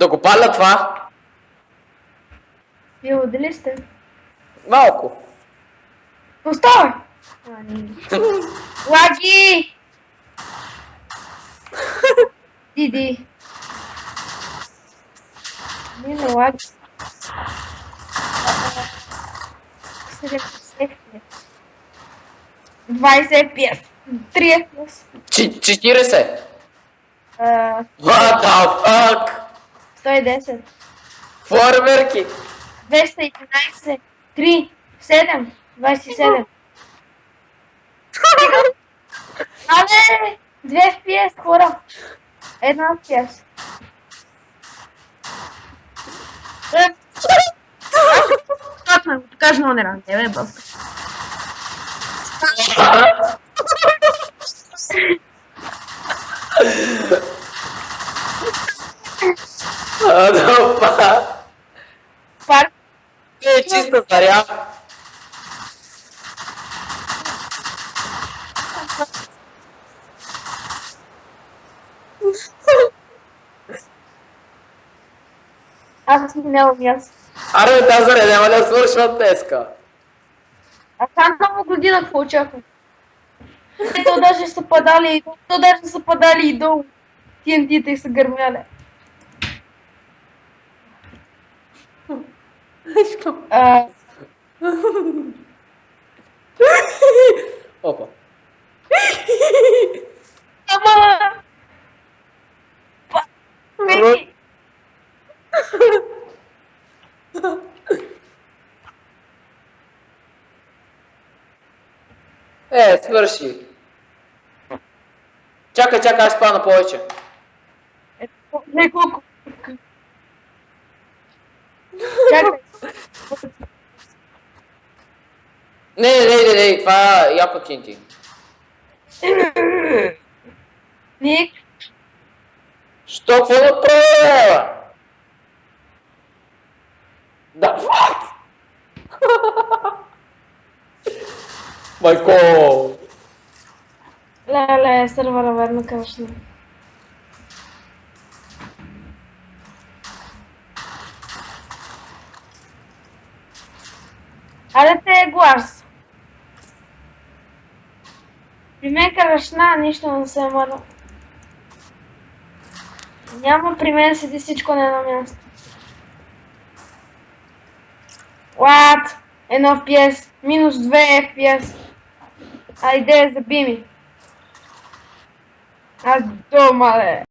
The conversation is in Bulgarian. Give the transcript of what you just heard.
Да го паля това? Вие дали сте? Малко. Оставай! Лаги! Диди. Не лаги. 70 FPS. 20 FPS. 3 FPS. 40. Uh, What the fuck? 110. Фойерверки. 211. 3. 7. 27. Але! 2 FPS, хора! 1 FPS. Точно, го покажа номера. Не бе, бълска. Да, Парк. е чиста заря. Аз съм минала място. Аре, тази заря няма да свършва днеска. А там нова година какво очаквам? То даже са падали и долу. TNT-та и са гърмяли. Опа. Ама! Вики! Свърши. Чакай, аз спана повече. Не колко. Чакай. Не, това е яко TNT. Ник, Що, какво да правя? Да, fuck! Майко! леле, сървъра верно крашна. Аре те глас. При мен крашна, нищо не се е мърна. Няма при мен седи всичко на едно място. What? 1 FPS, минус 2 FPS. Айде, заби ми. Аз дома, ле.